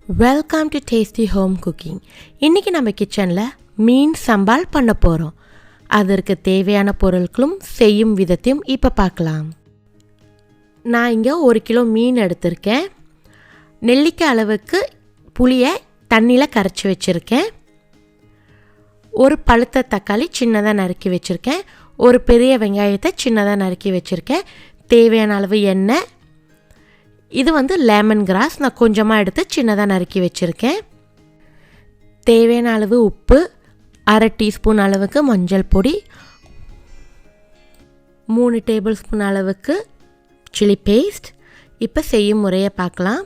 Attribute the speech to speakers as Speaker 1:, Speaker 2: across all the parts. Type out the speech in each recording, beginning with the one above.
Speaker 1: Welcome to tasty home cooking. இன்றைக்கி நம்ம கிச்சனில் மீன் சம்பால் பண்ண போகிறோம். அதற்கு தேவையான பொருட்களும் செய்யும் விதத்தையும் இப்போ பார்க்கலாம். நான் இங்கே 1 கிலோ மீன் எடுத்திருக்கேன். நெல்லிக்காய் அளவுக்கு புளியை தண்ணியில் கரைச்சி வச்சுருக்கேன். ஒரு பழுத்த தக்காளி சின்னதாக நறுக்கி வச்சுருக்கேன். ஒரு பெரிய வெங்காயத்தை சின்னதாக நறுக்கி வச்சுருக்கேன். தேவையான அளவு எண்ணெய். இது லெமன் கிராஸ் நான் கொஞ்சமாக எடுத்து சின்னதாக நறுக்கி வச்சுருக்கேன். தேவையான அளவு உப்பு, 1/2 டீஸ்பூன் அளவுக்கு மஞ்சள் பொடி, 3 டேபிள் ஸ்பூன் அளவுக்கு சில்லி பேஸ்ட். இப்போ செய்யும் முறையை பார்க்கலாம்.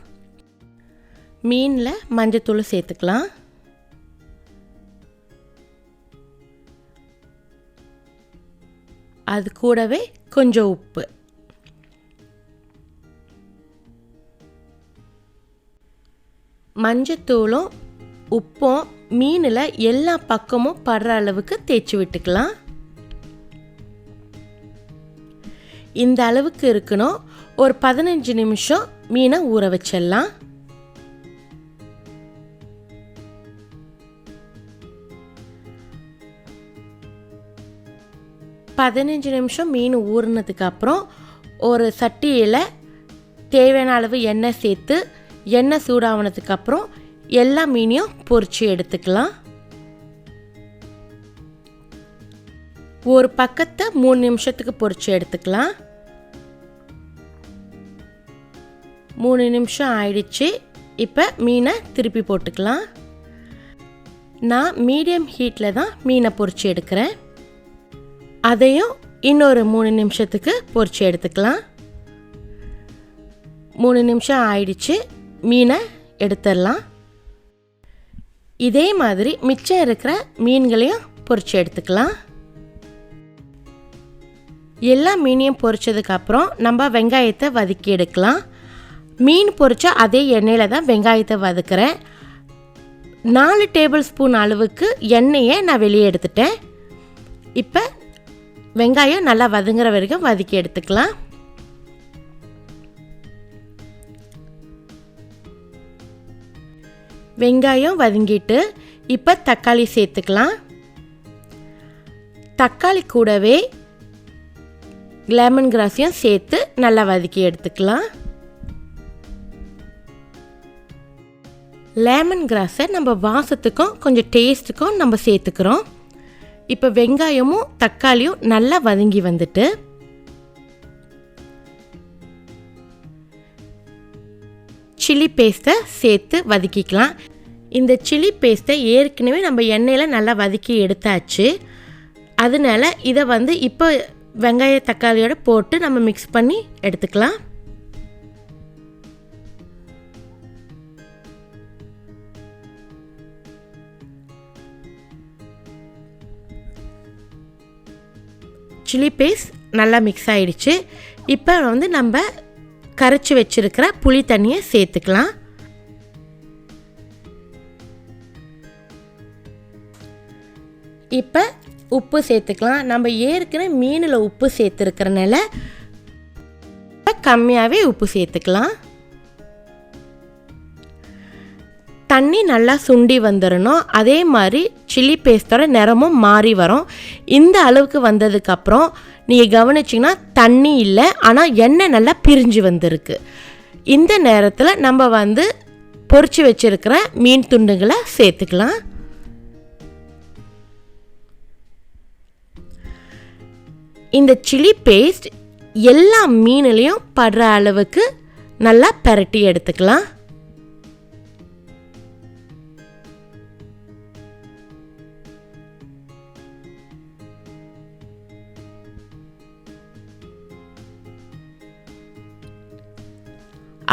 Speaker 1: மீனில் மஞ்சத்தூள் சேர்த்துக்கலாம். அது கூடவே கொஞ்சம் உப்பு. மஞ்சத்தூளும் உப்பும் மீனில் எல்லா பக்கமும் படுற அளவுக்கு தேய்ச்சி விட்டுக்கலாம். இந்த அளவுக்கு இருக்கணும். ஒரு 15 நிமிஷம் மீனை ஊற வச்சிடலாம். மீன் ஊறினதுக்கு அப்புறம் ஒரு சட்டியில் தேவையான அளவு எண்ணெய் சேர்த்து எண்ணெய் சூடானதுக்கு அப்புறம் எல்லா மீனையும் பொரிச்சு எடுத்துக்கலாம். ஒரு பக்கத்தை 3 நிமிஷத்துக்கு பொரிச்சு எடுத்துக்கலாம். 3 நிமிஷம் ஆயிடுச்சு. இப்போ மீனை திருப்பி போட்டுக்கலாம். நான் மீடியம் ஹீட்டில் தான் மீனை பொரிச்சு எடுக்கிறேன். அதையும் இன்னொரு 3 நிமிஷத்துக்கு பொரிச்சு எடுத்துக்கலாம். 3 நிமிஷம் ஆயிடுச்சு. மீனை எடுத்துடலாம். இதே மாதிரி மிச்சம் இருக்கிற மீன்களையும் பொரிச்சு எடுத்துக்கலாம். எல்லா மீனையும் பொரிச்சதுக்கப்புறம் நம்ம வெங்காயத்தை வதக்கி எடுக்கலாம். மீன் பொரிச்ச அதே எண்ணெயில் தான் வெங்காயத்தை வதக்குறேன். 4 டேபிள் ஸ்பூன் அளவுக்கு எண்ணெயை நான் வெளியே எடுத்துட்டேன். இப்போ வெங்காயம் நல்லா வதங்குற வரைக்கும் வதக்கி எடுத்துக்கலாம். வெங்காயம் வதங்கிட்டு இப்போ தக்காளி சேர்த்துக்கலாம். தக்காளி கூடவே லெமன் கிராஸையும் சேர்த்து நல்லா வதக்கி எடுத்துக்கலாம். லெமன் கிராஸை நம்ம வாசத்துக்கும் கொஞ்சம் டேஸ்ட்டுக்கும் நம்ம சேர்த்துக்கிறோம். இப்போ வெங்காயமும் தக்காளியும் நல்லா வதங்கி வந்துட்டு சில்லி பேஸ்ட்டை சேர்த்து வதக்கிக்கலாம். இந்த சில்லி பேஸ்ட்டை ஏற்கனவே நம்ம எண்ணெயில் நல்லா வதக்கி எடுத்தாச்சு. அதனால இதை இப்போ வெங்காய தக்காளியோட போட்டு நம்ம மிக்ஸ் பண்ணி எடுத்துக்கலாம். சில்லி பேஸ்ட் நல்லா மிக்ஸ் ஆகிடுச்சு. இப்போ நம்ம கரைச்சி வச்சிருக்கிற புளி தண்ணியை சேர்த்துக்கலாம். இப்போ உப்பு சேர்த்துக்கலாம். நம்ம ஏற்கனவே மீனில் உப்பு சேர்த்துருக்கிறனால கம்மியாகவே உப்பு சேர்த்துக்கலாம். தண்ணி நல்லா சுண்டி வந்துடணும். அதே மாதிரி சில்லி பேஸ்ட்டோட நிறமும் மாறி வரும். இந்த அளவுக்கு வந்ததுக்கப்புறம் நீங்கள் கவனிச்சிங்கன்னா தண்ணி இல்லை, ஆனால் எண்ணெய் நல்லா பிரிஞ்சு வந்திருக்கு. இந்த நேரத்தில் நம்ம பொரிச்சு வச்சுருக்கிற மீன் துண்டுகளை சேர்த்துக்கலாம். இந்த சில்லி பேஸ்ட் எல்லா மீன்லையும் படுற அளவுக்கு நல்லா பெரட்டி எடுத்துக்கலாம்.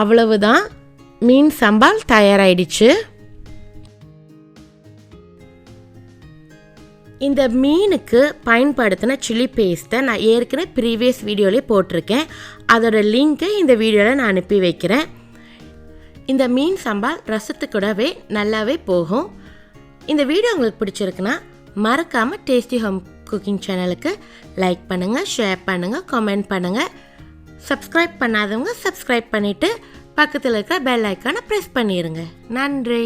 Speaker 1: அவ்வளவுதான், மீன் சம்பால் தயாராகிடுச்சு. இந்த மீனுக்கு பயன்படுத்தின சில்லி பேஸ்ட்டை நான் ஏற்கனவே ப்ரீவியஸ் வீடியோவிலே போட்டிருக்கேன். அதோட லிங்க்கை இந்த வீடியோவில் நான் அனுப்பி வைக்கிறேன். இந்த மீன் சம்பால் ரசத்துக்கூடவே நல்லாவே போகும். இந்த வீடியோ உங்களுக்கு பிடிச்சிருக்குன்னா மறக்காமல் டேஸ்டி ஹோம் குக்கிங் சேனலுக்கு லைக் பண்ணுங்கள், ஷேர் பண்ணுங்கள், கமெண்ட் பண்ணுங்கள். சப்ஸ்கிரைப் பண்ணாதவங்க சப்ஸ்கிரைப் பண்ணிவிட்டு பக்கத்தில் இருக்கிற பெல் ஐக்கானை ப்ரெஸ் பண்ணிடுங்க. நன்றி.